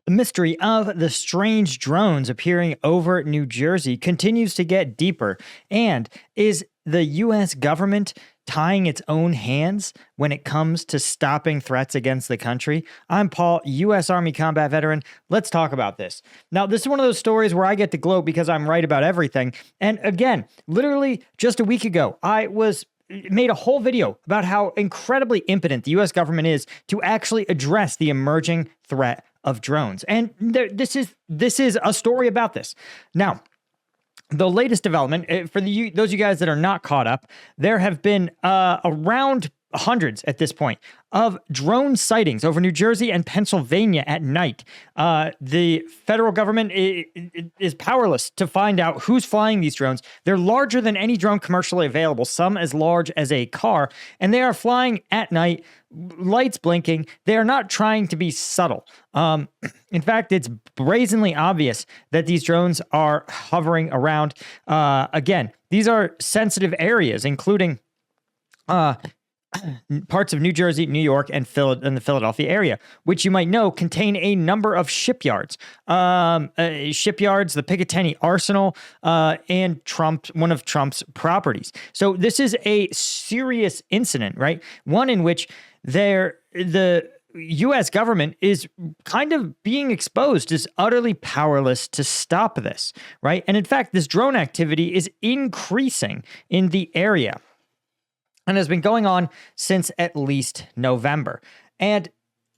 The mystery of the strange drones appearing over New Jersey continues to get deeper. And is the U.S. government tying its own hands when it comes to stopping threats against the country? I'm Paul, U.S. Army combat veteran. Let's talk about this. Now, this is one of those stories where I get to gloat because I'm right about everything. And again, literally just a week ago, I made a whole video about how incredibly impotent the U.S. government is to actually address the emerging threat of drones. And this is a story about this. Now, the latest development, for those of you guys that are not caught up, there have been around hundreds at this point of drone sightings over New Jersey and Pennsylvania at night. The federal government is powerless to find out who's flying these drones. They're larger than any drone commercially available, some as large as a car, and they are flying at night, lights blinking. They are not trying to be subtle. In fact, it's brazenly obvious that these drones are hovering around. Again, these are sensitive areas, including parts of New Jersey, New York, and the Philadelphia area, which you might know contain a number of shipyards. Shipyards, the Picatinny Arsenal, and one of Trump's properties. So this is a serious incident, right? One in which the U.S. government is kind of being exposed as utterly powerless to stop this, right? And in fact, this drone activity is increasing in the area and has been going on since at least November. And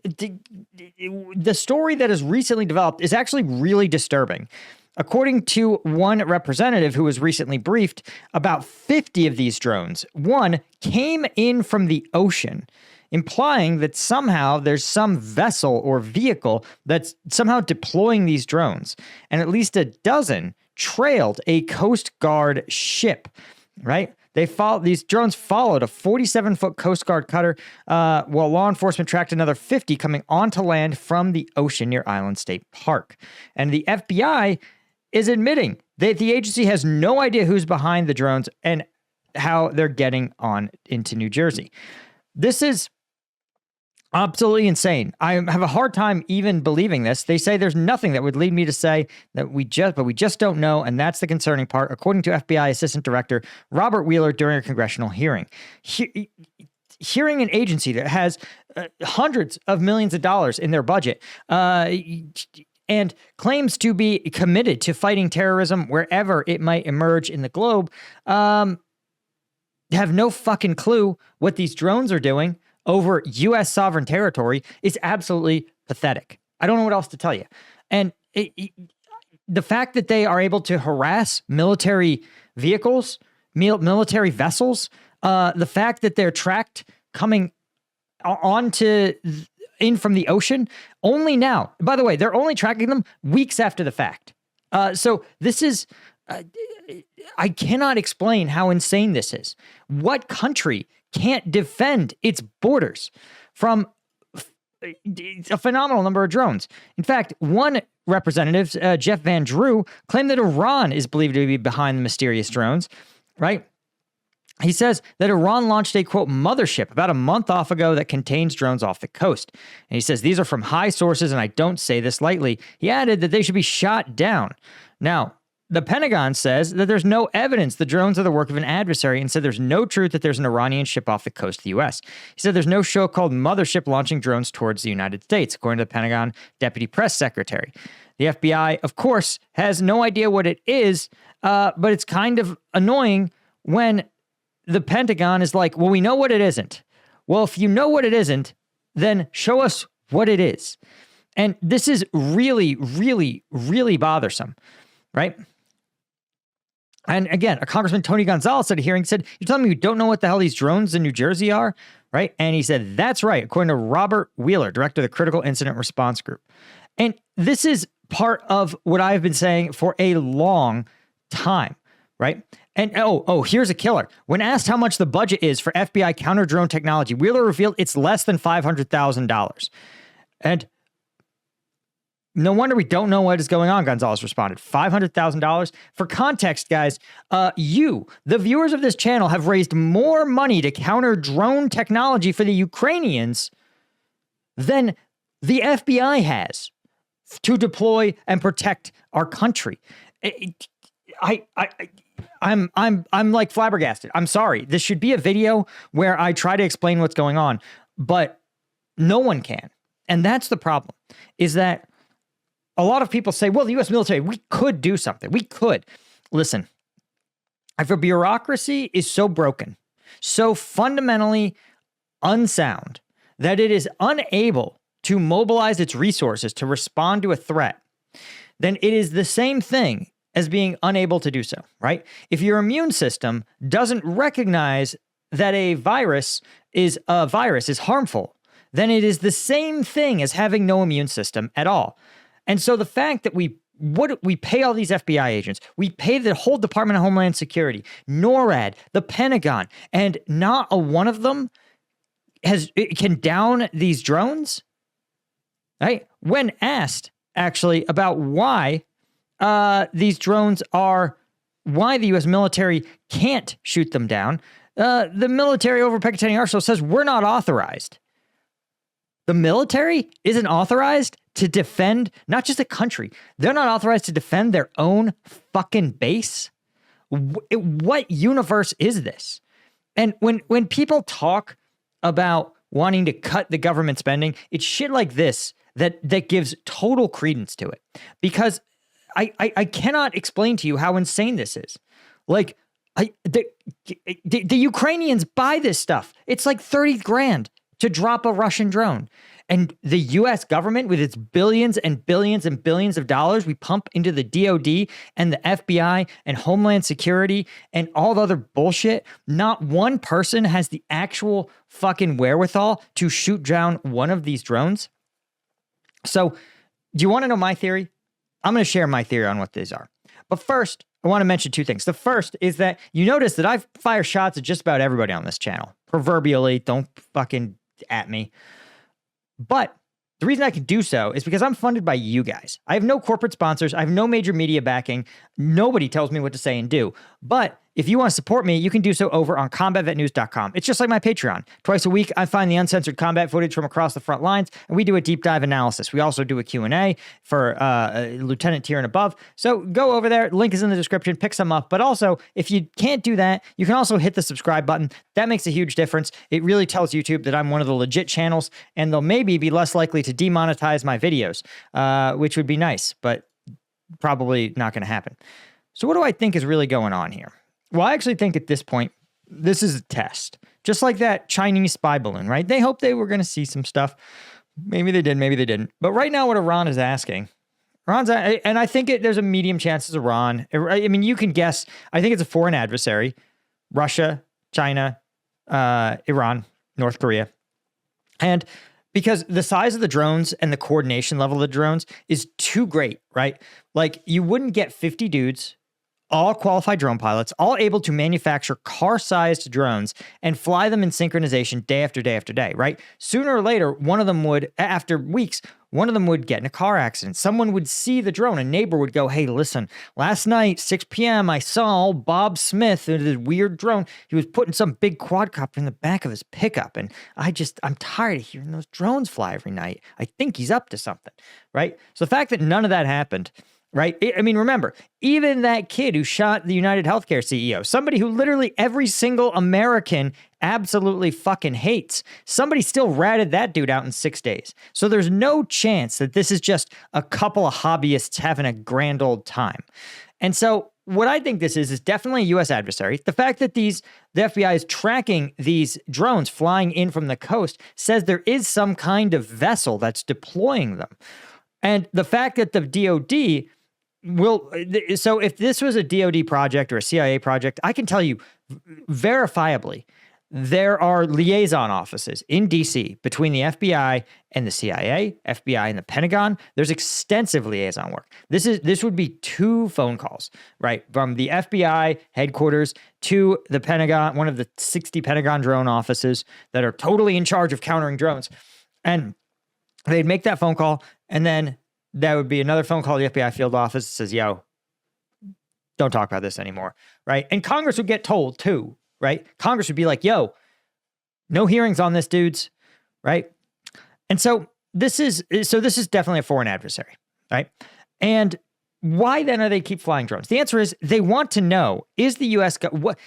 the story that has recently developed is actually really disturbing. According to one representative who was recently briefed, about 50 of these drones, came in from the ocean, implying that somehow there's some vessel or vehicle that's somehow deploying these drones. And at least a dozen trailed a Coast Guard ship, right? These drones followed a 47-foot Coast Guard cutter, while law enforcement tracked another 50 coming onto land from the ocean near Island State Park. And the FBI is admitting that the agency has no idea who's behind the drones and how they're getting on into New Jersey. This is absolutely insane. I have a hard time even believing this. They say there's nothing that would lead me to say that we just don't know, and that's the concerning part, according to FBI Assistant Director Robert Wheeler during a congressional hearing. Hearing an agency that has hundreds of millions of dollars in their budget and claims to be committed to fighting terrorism wherever it might emerge in the globe, have no fucking clue what these drones are doing over U.S. sovereign territory is absolutely pathetic. I don't know what else to tell you. And the fact that they are able to harass military vehicles, military vessels, the fact that they're tracked coming in from the ocean only now. By the way, they're only tracking them weeks after the fact. So this is, I cannot explain how insane this is. What country can't defend its borders from a phenomenal number of drones? In fact, one representative, Jeff Van Drew, claimed that Iran is believed to be behind the mysterious drones, right? He says that Iran launched a, quote, mothership about a month off ago that contains drones off the coast. And he says, these are from high sources, and I don't say this lightly. He added that they should be shot down. Now, the Pentagon says that there's no evidence the drones are the work of an adversary and said there's no truth that there's an Iranian ship off the coast of the U.S. He said there's no show called Mothership launching drones towards the United States, according to the Pentagon Deputy Press Secretary. The FBI, of course, has no idea what it is, but it's kind of annoying when the Pentagon is like, well, we know what it isn't. Well, if you know what it isn't, then show us what it is. And this is really, really, really bothersome, right? And again, a Congressman Tony Gonzalez at a hearing said, you're telling me you don't know what the hell these drones in New Jersey are, right? And he said, that's right, according to Robert Wheeler, director of the Critical Incident Response Group. And this is part of what I've been saying for a long time, right? And here's a killer. When asked how much the budget is for FBI counter-drone technology, Wheeler revealed it's less than $500,000. And no wonder we don't know what is going on, Gonzalez responded. $500,000? For context, guys, the viewers of this channel, have raised more money to counter drone technology for the Ukrainians than the FBI has. to deploy and protect our country. I'm like flabbergasted. I'm sorry. This should be a video where I try to explain what's going on, but no one can. And that's the problem, is that a lot of people say, well, the U.S. military, we could do something. We could. Listen, if a bureaucracy is so broken, so fundamentally unsound, that it is unable to mobilize its resources to respond to a threat, then it is the same thing as being unable to do so, right? If your immune system doesn't recognize that a virus is harmful, then it is the same thing as having no immune system at all. And so the fact that we pay all these FBI agents, we pay the whole Department of Homeland Security, NORAD, the Pentagon, and not a one of them can down these drones, right? When asked actually about why these drones why the U.S. military can't shoot them down, the military over Picatinny Arsenal says we're not authorized. The military isn't authorized to defend not just a country. They're not authorized to defend their own fucking base. What universe is this? And when people talk about wanting to cut the government spending, it's shit like this that gives total credence to it. Because I cannot explain to you how insane this is. Like, the Ukrainians buy this stuff. It's like 30 grand to drop a Russian drone. And the U.S. government, with its billions and billions and billions of dollars we pump into the DOD and the FBI and Homeland Security and all the other bullshit, not one person has the actual fucking wherewithal to shoot down one of these drones. So, do you want to know my theory? I'm going to share my theory on what these are. But first, I want to mention two things. The first is that you notice that I fire shots at just about everybody on this channel. Proverbially, don't fucking at me. But the reason I can do so is because I'm funded by you guys. I have no corporate sponsors. I have no major media backing. Nobody tells me what to say and do. But if you want to support me, you can do so over on combatvetnews.com. It's just like my Patreon. Twice a week, I find the uncensored combat footage from across the front lines, and we do a deep dive analysis. We also do a Q&A for lieutenant tier and above. So go over there. Link is in the description. Pick some up. But also, if you can't do that, you can also hit the subscribe button. That makes a huge difference. It really tells YouTube that I'm one of the legit channels, and they'll maybe be less likely to demonetize my videos, which would be nice, but probably not going to happen. So what do I think is really going on here? Well, I actually think at this point, this is a test. Just like that Chinese spy balloon, right? They hoped they were going to see some stuff. Maybe they did, maybe they didn't. But right now what Iran is asking, and I think there's a medium chance it's Iran. I mean, you can guess. I think it's a foreign adversary. Russia, China, Iran, North Korea. And because the size of the drones and the coordination level of the drones is too great, right? Like, you wouldn't get 50 dudes, all qualified drone pilots, all able to manufacture car-sized drones and fly them in synchronization day after day after day, right? Sooner or later, one of them would, after weeks, one of them would get in a car accident. Someone would see the drone. A neighbor would go, hey, listen, last night, 6 p.m., I saw old Bob Smith in this weird drone. He was putting some big quadcopter in the back of his pickup, and I'm tired of hearing those drones fly every night. I think he's up to something, right? So the fact that none of that happened, right? I mean, remember, even that kid who shot the United Healthcare CEO, somebody who literally every single American absolutely fucking hates, somebody still ratted that dude out in 6 days. So there's no chance that this is just a couple of hobbyists having a grand old time. And so what I think this is definitely a U.S. adversary. The fact that the FBI is tracking these drones flying in from the coast says there is some kind of vessel that's deploying them. And the fact that the DOD so if this was a DOD project or a CIA project, I can tell you verifiably, there are liaison offices in DC between the FBI and the CIA, FBI and the Pentagon. There's extensive liaison work. This would be 2 phone calls, right? From the FBI headquarters to the Pentagon, one of the 60 Pentagon drone offices that are totally in charge of countering drones. And they'd make that phone call, and then that would be another phone call to the FBI field office that says, yo, don't talk about this anymore, right? And Congress would get told too, right? Congress would be like, yo, no hearings on this, dudes, right? And so this is definitely a foreign adversary. right? And why then are they keep flying drones? The answer is they want to know, is the U.S. what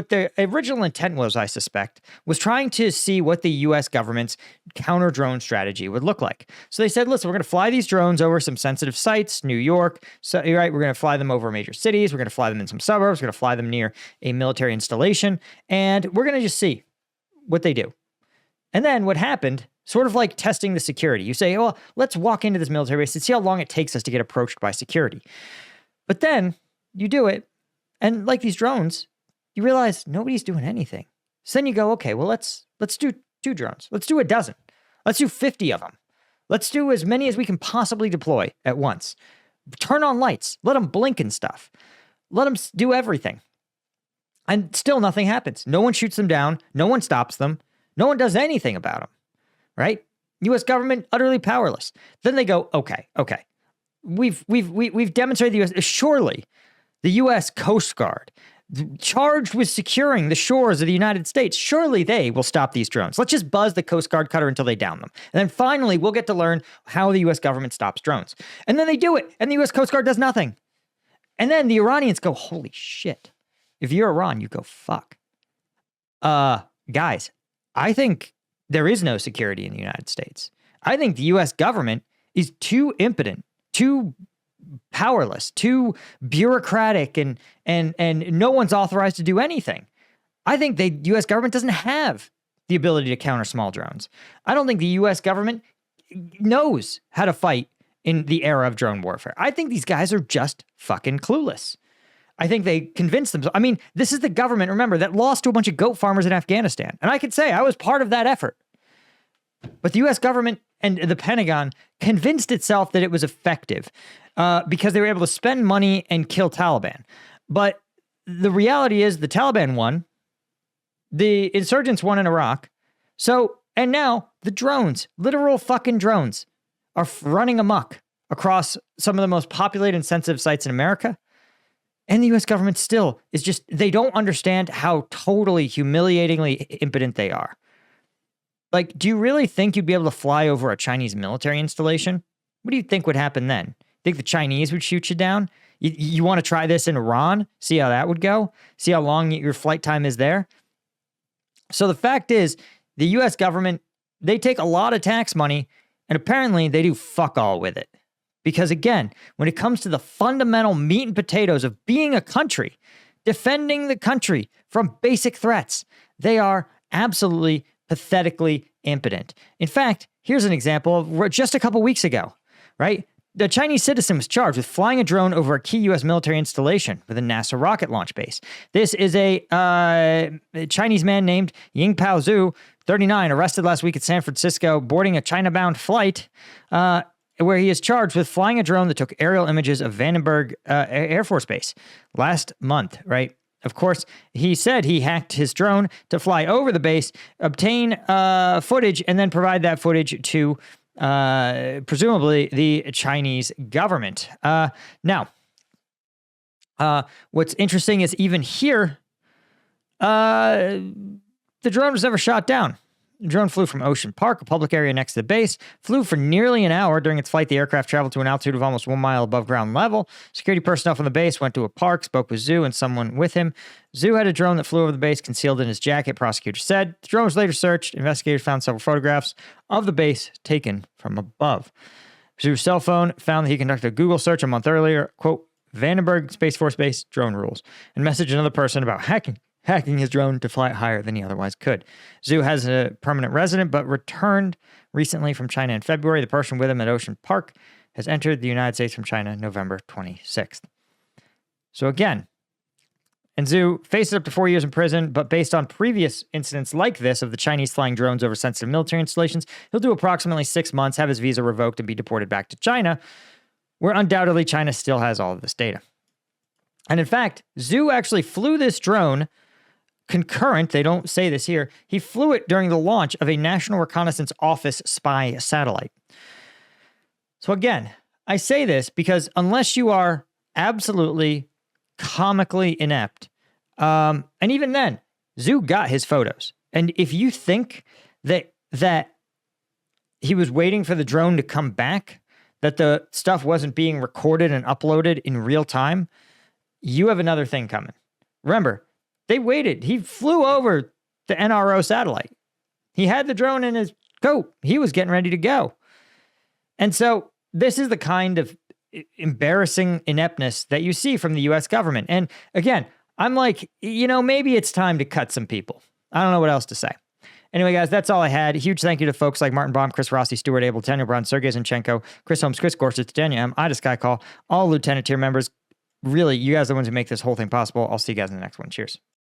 their original intent was, I suspect, was trying to see what the U.S. government's counter drone strategy would look like. So they said, listen, we're going to fly these drones over some sensitive sites, New York. So, right, we're going to fly them over major cities. We're going to fly them in some suburbs. We're going to fly them near a military installation. And we're going to just see what they do. And then what happened, sort of like testing the security. You say, well, let's walk into this military base and see how long it takes us to get approached by security. But then you do it. And like these drones, you realize nobody's doing anything. So then you go, okay, well, let's do 2 drones. Let's do a dozen. Let's do 50 of them. Let's do as many as we can possibly deploy at once. Turn on lights. Let them blink and stuff. Let them do everything. And still nothing happens. No one shoots them down. No one stops them. No one does anything about them, right? U.S. government utterly powerless. Then they go, okay. We've demonstrated the U.S. Surely the U.S. Coast Guard, charged with securing the shores of the United States, surely they will stop these drones. Let's just buzz the Coast Guard cutter until they down them. And then finally, we'll get to learn how the U.S. government stops drones. And then they do it, and the U.S. Coast Guard does nothing. And then the Iranians go, holy shit. If you're Iran, you go, fuck. Guys, I think there is no security in the United States. I think the U.S. government is too impotent, too powerless, too bureaucratic, and no one's authorized to do anything. I think the U.S. government doesn't have the ability to counter small drones. I don't think the U.S. government knows how to fight in the era of drone warfare. I think these guys are just fucking clueless. I think they convinced themselves. I mean, this is the government, remember, that lost to a bunch of goat farmers in Afghanistan. And I could say I was part of that effort. But the U.S. government and the Pentagon convinced itself that it was effective because they were able to spend money and kill Taliban. But the reality is the Taliban won. The insurgents won in Iraq. So, and now the drones, literal fucking drones, are running amok across some of the most populated and sensitive sites in America. And the U.S. government still is just, they don't understand how totally humiliatingly impotent they are. Like, do you really think you'd be able to fly over a Chinese military installation? What do you think would happen then? Think the Chinese would shoot you down? You want to try this in Iran? See how that would go? See how long your flight time is there? So the fact is, the U.S. government, they take a lot of tax money, and apparently they do fuck all with it. Because again, when it comes to the fundamental meat and potatoes of being a country, defending the country from basic threats, they are absolutely pathetically impotent. In fact, here's an example of just a couple weeks ago, right? The Chinese citizen was charged with flying a drone over a key U.S. military installation with a NASA rocket launch base. This is a Chinese man named Yingpao Zhu, 39, arrested last week at San Francisco, boarding a China-bound flight, where he is charged with flying a drone that took aerial images of Vandenberg Air Force Base last month, right? Of course, he said he hacked his drone to fly over the base, obtain footage, and then provide that footage to presumably the Chinese government. Now, what's interesting is even here, the drone was never shot down. The drone flew from Ocean Park, a public area next to the base, flew for nearly an hour. During its flight, the aircraft traveled to an altitude of almost 1 mile above ground level. Security personnel from the base went to a park, spoke with Zhu and someone with him. Zhu had a drone that flew over the base, concealed in his jacket, prosecutors said. The drone was later searched. Investigators found several photographs of the base taken from above. Zhu's cell phone found that he conducted a Google search a month earlier, quote, Vandenberg Space Force Base drone rules, and messaged another person about hacking his drone to fly higher than he otherwise could. Zhu has a permanent resident, but returned recently from China in February. The person with him at Ocean Park has entered the United States from China November 26th. So again, and Zhu faces up to 4 years in prison, but based on previous incidents like this of the Chinese flying drones over sensitive military installations, he'll do approximately 6 months, have his visa revoked, and be deported back to China, where undoubtedly China still has all of this data. And in fact, Zhu actually flew this drone concurrent, they don't say this here, he flew it during the launch of a National Reconnaissance Office spy satellite. So again, I say this because unless you are absolutely comically inept, and even then, Zhu got his photos. And if you think that he was waiting for the drone to come back, that the stuff wasn't being recorded and uploaded in real time, you have another thing coming. Remember, they waited. He flew over the NRO satellite. He had the drone in his coat. He was getting ready to go. And so this is the kind of embarrassing ineptness that you see from the US government. And again, I'm like, maybe it's time to cut some people. I don't know what else to say. Anyway, guys, that's all I had. A huge thank you to folks like Martin Baum, Chris Rossi, Stuart Abel, Daniel Brown, Sergei Zinchenko, Chris Holmes, Chris Gorsuch, Daniel M., Ida Skycall, all lieutenant tier members. Really, you guys are the ones who make this whole thing possible. I'll see you guys in the next one. Cheers.